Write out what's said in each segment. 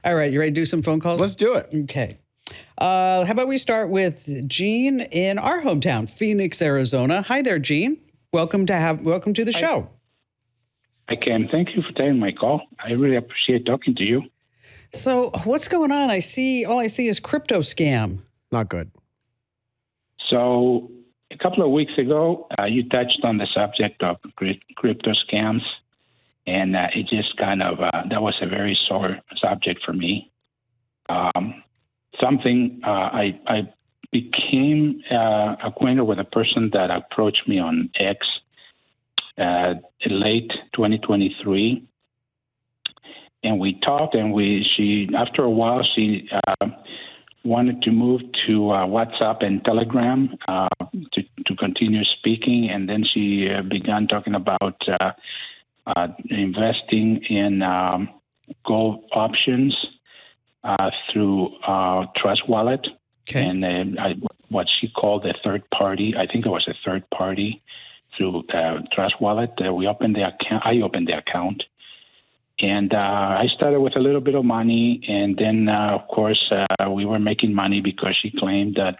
All right, you ready to do some phone calls? Let's do it. Okay. How about we start with Gene in our hometown, Phoenix, Arizona. Hi there, Gene. Welcome to the show. I can. Thank you for taking my call. I really appreciate talking to you. So what's going on? All I see is crypto scam. Not good. So a couple of weeks ago, you touched on the subject of crypto scams, and it just kind of, that was a very sore subject for me. I became acquainted with a person that approached me on X late 2023. And we talked, and after a while, she wanted to move to WhatsApp and Telegram to continue speaking. And then she began talking about investing in gold options through Trust Wallet. Okay. And what she called a third party, I think it was a third party through Trust Wallet. I opened the account. And I started with a little bit of money, and then, of course, we were making money because she claimed that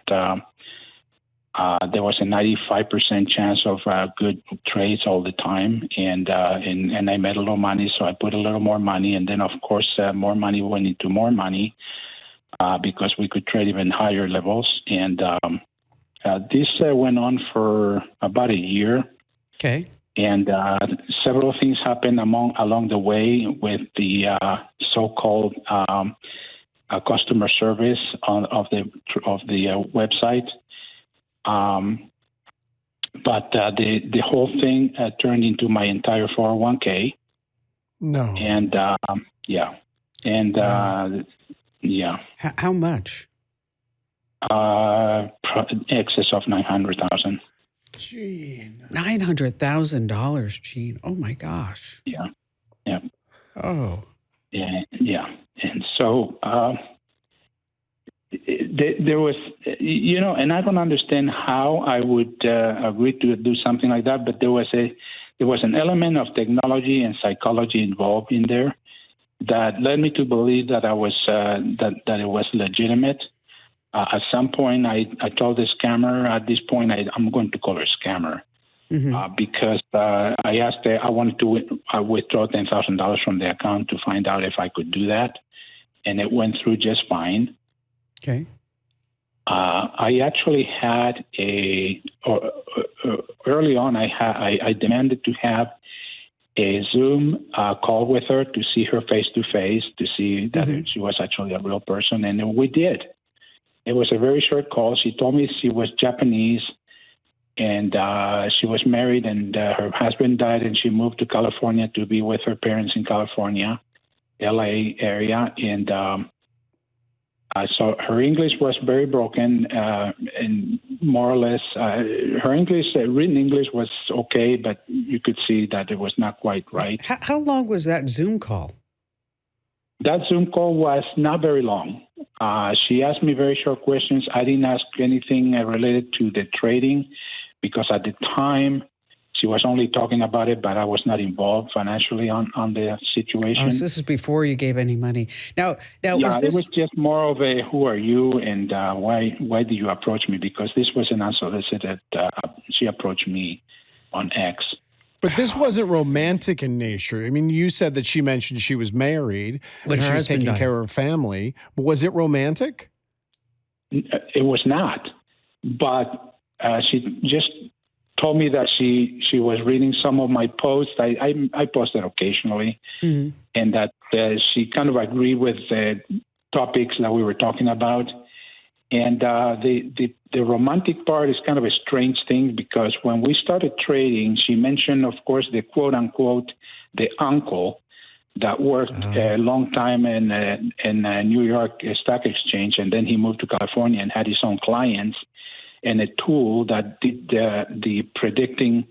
there was a 95% chance of good trades all the time, and I made a little money, so I put a little more money, and then, of course, more money went into more money because we could trade even higher levels. And this went on for about a year. Okay. And several things happened along the way with the so-called customer service of the website. But the whole thing turned into my entire 401k. No. And yeah. And yeah. How much? Excess of $900,000. Gene. $900,000, Gene. Oh my gosh. Yeah. Oh. Yeah. And so there was, and I don't understand how I would agree to do something like that, but there was an element of technology and psychology involved in there that led me to believe that it was legitimate. At some point, I told the scammer, at this point, I'm going to call her scammer, because I asked her, I wanted to withdraw $10,000 from the account to find out if I could do that, and it went through just fine. Okay. I actually had early on, I demanded to have a Zoom call with her to see her face to face, to see that she was actually a real person, and we did. It was a very short call. She told me she was Japanese, and she was married, and her husband died, and she moved to California to be with her parents in California, LA area. And so her English was very broken, and more or less, her English, written English was okay, but you could see that it was not quite right. How long was that Zoom call? That Zoom call was not very long. She asked me very short questions. I didn't ask anything related to the trading because at the time she was only talking about it, but I was not involved financially on the situation. Oh, so this is before you gave any money. Now, it was just more of a who are you and why did you approach me? Because this was an unsolicited. She approached me on X. But this wasn't romantic in nature. I mean, you said that she mentioned she was married, but she was taking care of her family. But was it romantic? It was not. But she just told me that she was reading some of my posts. I posted occasionally, and that she kind of agreed with the topics that we were talking about. And the romantic part is kind of a strange thing because when we started trading, she mentioned, of course, the quote unquote, the uncle that worked a long time in New York Stock Exchange. And then he moved to California and had his own clients and a tool that did the predicting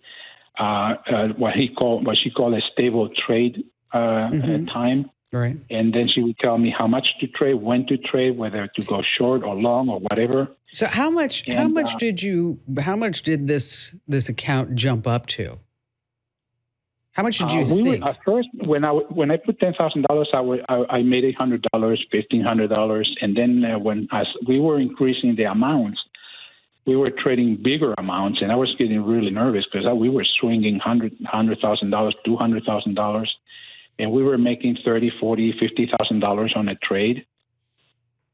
what she called a stable trade time. Right. And then she would tell me how much to trade, when to trade, whether to go short or long or whatever. So how much did this account jump up to? How much did you think? At first, when I put $10,000, I made $800, $1,500, and then as we were increasing the amounts, we were trading bigger amounts, and I was getting really nervous because we were swinging $100,000, $200,000, and we were making $30,000, $40,000, $50,000 on a trade.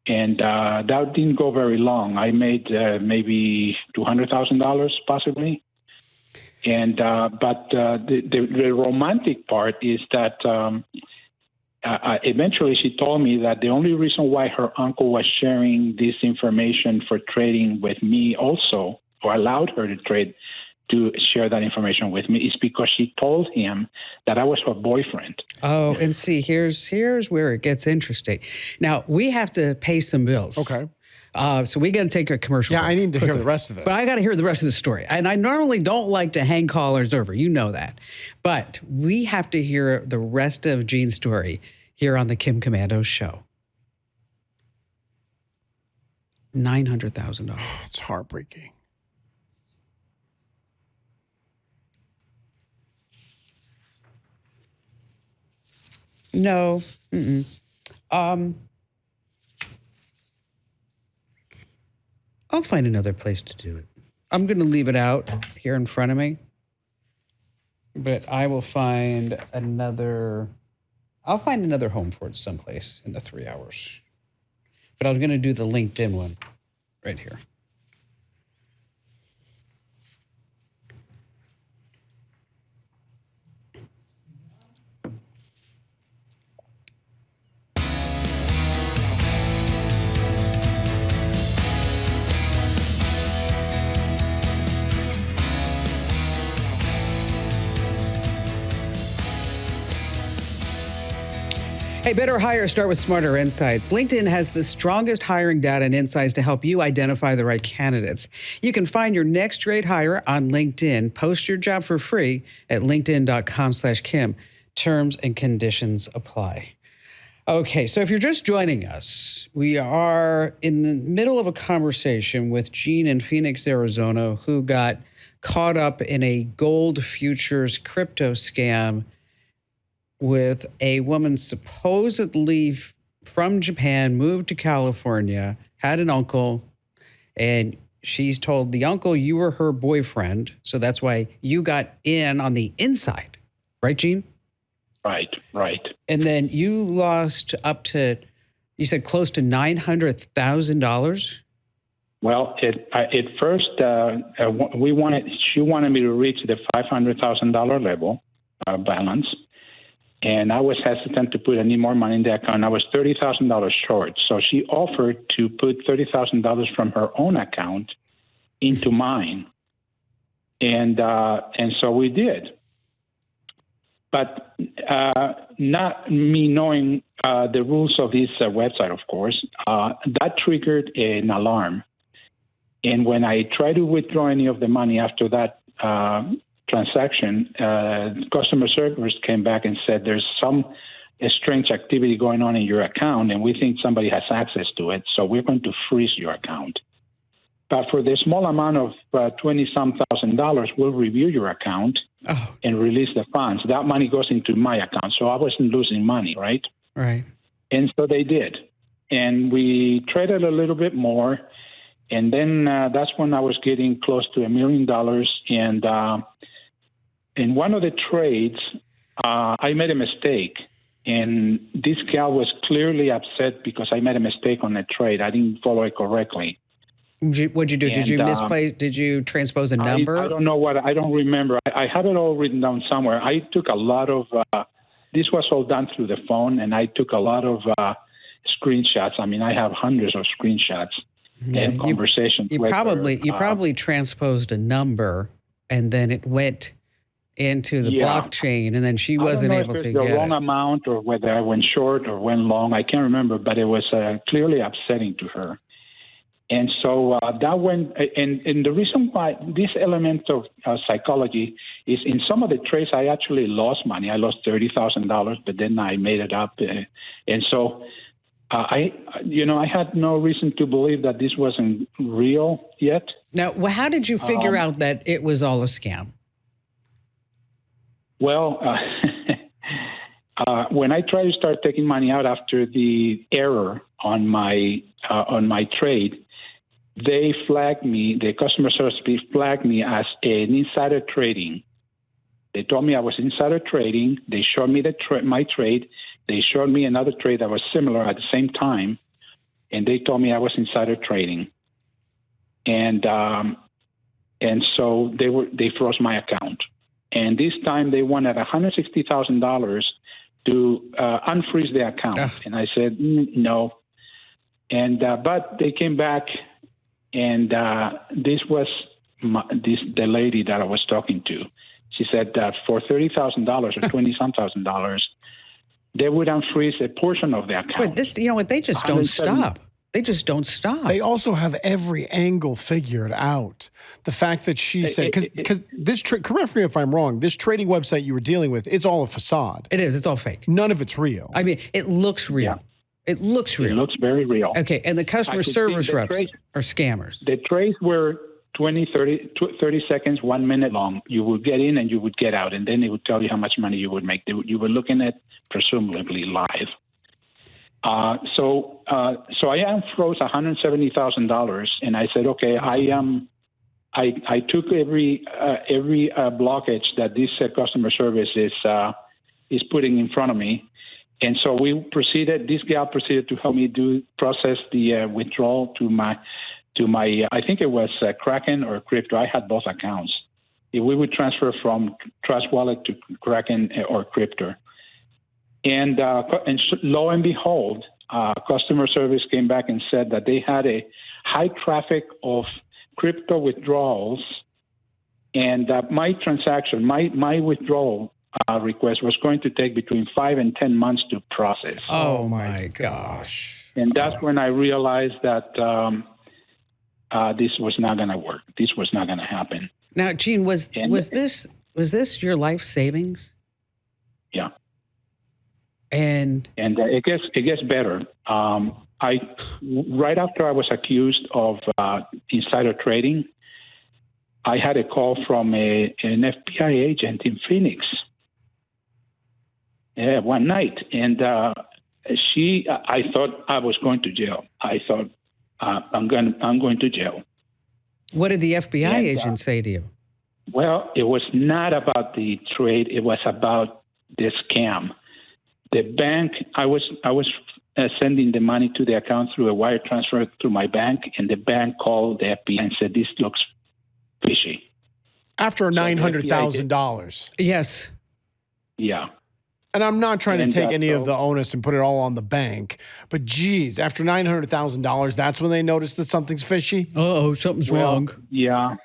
And that didn't go very long. I made maybe $200,000 possibly. And but the romantic part is that eventually she told me that the only reason why her uncle was sharing this information for trading with me also, or allowed her to share that information with me, is because she told him that I was her boyfriend. Oh, and see, here's where it gets interesting. Now, we have to pay some bills. Okay. So we got to take a commercial break. I need to hear the rest of this. But I got to hear the rest of the story. And I normally don't like to hang callers over. You know that. But we have to hear the rest of Gene's story here on the Kim Komando Show. $900,000. It's heartbreaking. No. I'll find another place to do it. I'm going to leave it out here in front of me. But I will find another... I'll find another home for it someplace in the 3 hours. But I was going to do the LinkedIn one right here. Hey, better hire, start with smarter insights. LinkedIn has the strongest hiring data and insights to help you identify the right candidates. You can find your next great hire on LinkedIn. Post your job for free at linkedin.com/Kim. Terms and conditions apply. Okay, so if you're just joining us, we are in the middle of a conversation with Gene in Phoenix, Arizona, who got caught up in a gold futures crypto scam with a woman supposedly from Japan, moved to California, had an uncle, and she's told the uncle you were her boyfriend, so that's why you got in on the inside. Right, Gene? Right. And then you lost up to, you said close to $900,000? Well, at first, she wanted me to reach the $500,000 level balance. And I was hesitant to put any more money in the account. I was $30,000 short. So she offered to put $30,000 from her own account into mine. And so we did. But not me knowing the rules of this website, of course, that triggered an alarm. And when I tried to withdraw any of the money after that transaction, customer service came back and said there's some strange activity going on in your account, and we think somebody has access to it, so we're going to freeze your account. But for the small amount of $20-some thousand, we'll review your account and release the funds. That money goes into my account, so I wasn't losing money, right? Right. And so they did. And we traded a little bit more, and then that's when I was getting close to $1 million, and in one of the trades, I made a mistake, and this gal was clearly upset because I made a mistake on the trade. I didn't follow it correctly. What'd you do? Did you misplace? Did you transpose a number? I don't know what. I don't remember. I have it all written down somewhere. I took a lot of. This was all done through the phone, and I took a lot of screenshots. I mean, I have hundreds of screenshots and conversations. You probably transposed a number, and then it went into the blockchain, and then she wasn't able to get the wrong amount, or whether I went short or went long. I can't remember, but it was clearly upsetting to her. And so that went, and the reason why this element of psychology is in some of the trades, I actually lost money. I lost $30,000, but then I made it up. And so I had no reason to believe that this wasn't real yet. Now, how did you figure out that it was all a scam? Well, when I tried to start taking money out after the error on my trade, they flagged me. The customer service flagged me as an insider trading. They told me I was insider trading. They showed me my trade. They showed me another trade that was similar at the same time, and they told me I was insider trading. And so they froze my account. And this time they wanted $160,000 to unfreeze the account. Ugh. And I said no. And but they came back, and this was the lady that I was talking to. She said that for $30,000 or $20-some thousand, they would unfreeze a portion of the account. But you know what? They just don't stop. They just don't stop. They also have every angle figured out. The fact that she said, because this, correct me if I'm wrong, this trading website you were dealing with, it's all a facade. It is. It's all fake. None of it's real. I mean, it looks real. Yeah. It looks real. It looks very real. Okay, and the customer service reps are scammers. The trades were 20, 30 seconds, 1 minute long. You would get in and you would get out, and then they would tell you how much money you would make. You were looking at presumably live. So I froze $170,000, and I said, okay, I took every blockage that this customer service is putting in front of me, and so we proceeded. This gal proceeded to help me process the withdrawal to my I think it was Kraken or Crypto. I had both accounts. If we would transfer from Trust Wallet to Kraken or Crypto. And lo and behold, customer service came back and said that they had a high traffic of crypto withdrawals, and that my transaction, my withdrawal request was going to take between 5 and 10 months to process. Oh my gosh! And that's when I realized that this was not going to work. This was not going to happen. Now, Gene, was this your life savings? Yeah. And it gets better. Right after I was accused of insider trading, I had a call from an FBI agent in Phoenix. One night, and I thought I was going to jail. I thought I'm going to jail. What did the FBI agent say to you? Well, it was not about the trade. It was about the scam. The bank, I was sending the money to the account through a wire transfer through my bank, and the bank called the FBI and said, this looks fishy. After $900,000. Yes. Yeah. And I'm not trying to take any of the onus and put it all on the bank, but geez, after $900,000, that's when they noticed that something's fishy? Uh-oh, something's wrong. Yeah.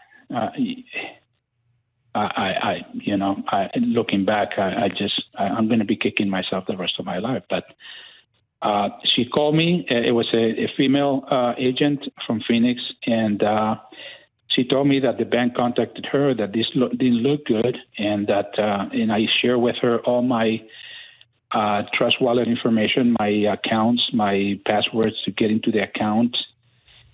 Looking back, I'm going to be kicking myself the rest of my life. But she called me. It was a female agent from Phoenix, and she told me that the bank contacted her, that this didn't look good, and that and I share with her all my Trust Wallet information, my accounts, my passwords to get into the account,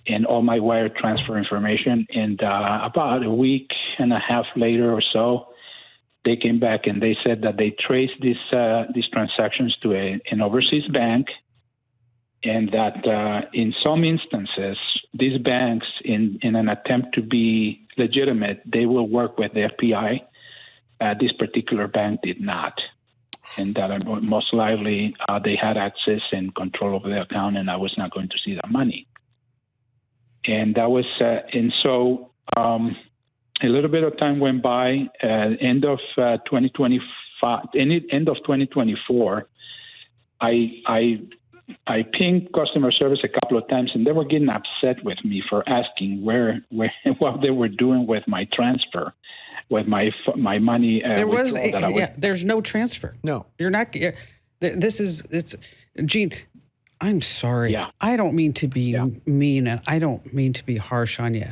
and all my wire transfer information. And about a week and a half later or so, they came back and they said that they traced these transactions to an overseas bank, and that in some instances, these banks, in an attempt to be legitimate, they will work with the FBI. This particular bank did not. And that most likely they had access and control over the account, and I was not going to see that money. And that was, and so a little bit of time went by. End of 2024, I pinged customer service a couple of times, and they were getting upset with me for asking where what they were doing with my transfer, with my money. There's no transfer. No, you're not. It's Gene. I'm sorry. Yeah. I don't mean to be mean, and I don't mean to be harsh on you,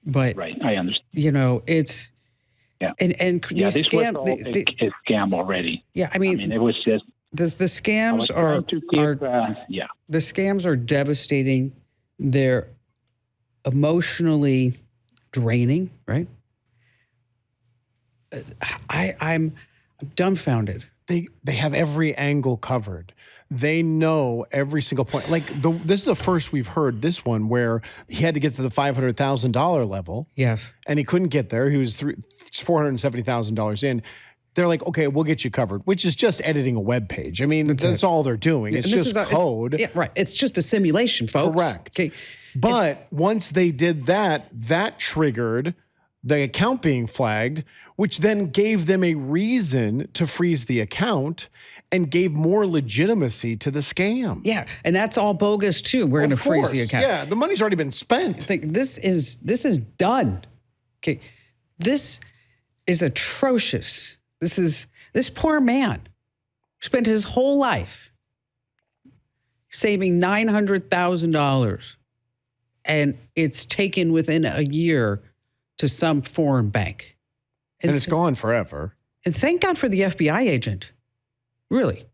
but right, I understand. It's and this was all a scam already. Yeah, I mean it was just the scams are the scams are devastating. They're emotionally draining, right? I'm dumbfounded. They have every angle covered. They know every single point. Like this is the first we've heard this one where he had to get to the $500,000 level. Yes. And he couldn't get there. He was $470,000 in. They're like, okay, we'll get you covered, which is just editing a web page. I mean, that's all they're doing. It's just code. Right. It's just a simulation, folks. Correct. Okay. But once they did that, that triggered the account being flagged, which then gave them a reason to freeze the account and gave more legitimacy to the scam. Yeah, and that's all bogus too. We're going to freeze the account. Yeah, the money's already been spent. This is done. Okay, this is atrocious. This poor man spent his whole life saving $900,000, and it's taken within a year to some foreign bank. And it's gone forever. And thank God for the FBI agent. Really.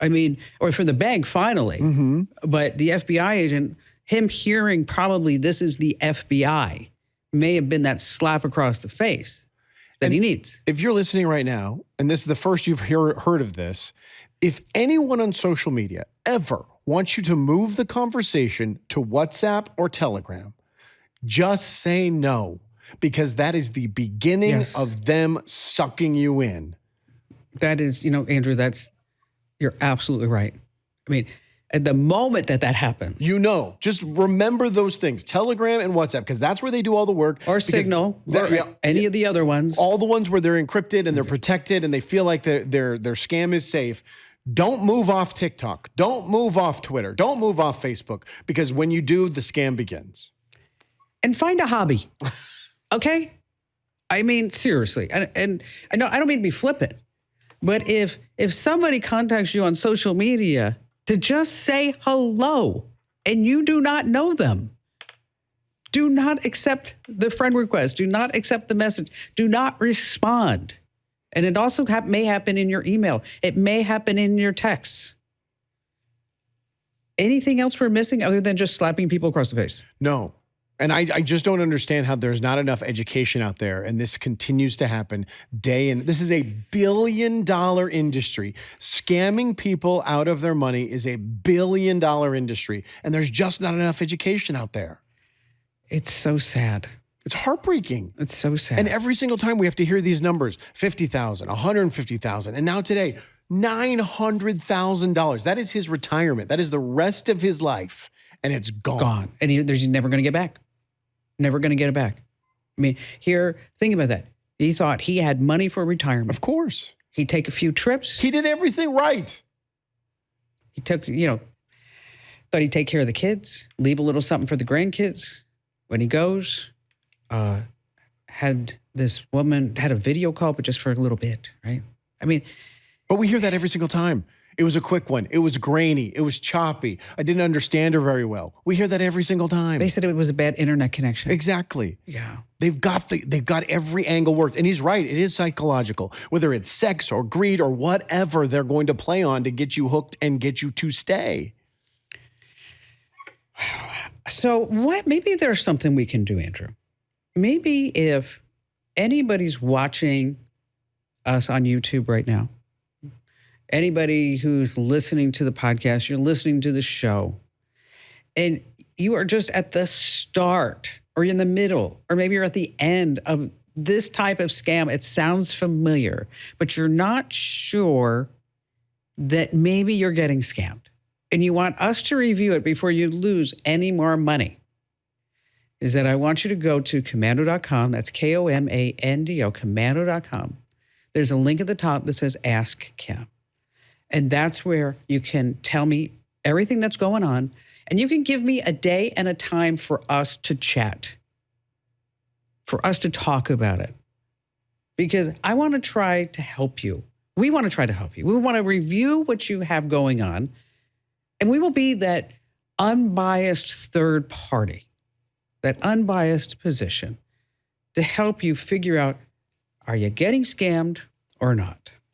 I mean, or for the bank finally. Mm-hmm. But the FBI agent, him hearing probably this is the FBI, may have been that slap across the face that he needs. If you're listening right now, and this is the first you've heard of this, if anyone on social media ever wants you to move the conversation to WhatsApp or Telegram, just say no. Because that is the beginning of them sucking you in. That is, Andrew, you're absolutely right. I mean, at the moment that happens. Just remember those things. Telegram and WhatsApp, because that's where they do all the work. Or Signal, or any of the other ones. All the ones where they're encrypted and they're protected and they feel like their scam is safe. Don't move off TikTok. Don't move off Twitter. Don't move off Facebook. Because when you do, the scam begins. And find a hobby. Okay? I mean, seriously. And I know I don't mean to be flippant, but if somebody contacts you on social media to just say hello and you do not know them, do not accept the friend request. Do not accept the message. Do not respond. And it also may happen in your email. It may happen in your texts. Anything else we're missing other than just slapping people across the face? No. And I just don't understand how there's not enough education out there. And this continues to happen day in. This is a $1 billion industry. Scamming people out of their money is a $1 billion industry. And there's just not enough education out there. It's so sad. It's heartbreaking. It's so sad. And every single time we have to hear these numbers, 50,000, 150,000. And now today, $900,000. That is his retirement. That is the rest of his life. And it's gone. And he's never going to get back. Never going to get it back. I mean, think about that. He thought he had money for retirement. Of course. He'd take a few trips. He did everything right. He took, thought he'd take care of the kids, leave a little something for the grandkids. When he goes, had this woman, had a video call, but just for a little bit, right? I mean. But we hear that every single time. It was a quick one. It was grainy. It was choppy. I didn't understand her very well. We hear that every single time. They said it was a bad internet connection. Exactly. Yeah. They've got every angle worked. And he's right. It is psychological. Whether it's sex or greed or whatever they're going to play on to get you hooked and get you to stay. So maybe there's something we can do, Andrew. Maybe if anybody's watching us on YouTube right now, anybody who's listening to the podcast, you're listening to the show, and you are just at the start or in the middle, or maybe you're at the end of this type of scam. It sounds familiar, but you're not sure that maybe you're getting scammed, and you want us to review it before you lose any more money. Is that I want you to go to Komando.com. That's Komando, Komando.com. There's a link at the top that says Ask Kim. And that's where you can tell me everything that's going on. And you can give me a day and a time for us to chat, for us to talk about it. Because I want to try to help you. We want to try to help you. We want to review what you have going on. And we will be that unbiased third party, that unbiased position to help you figure out, are you getting scammed or not?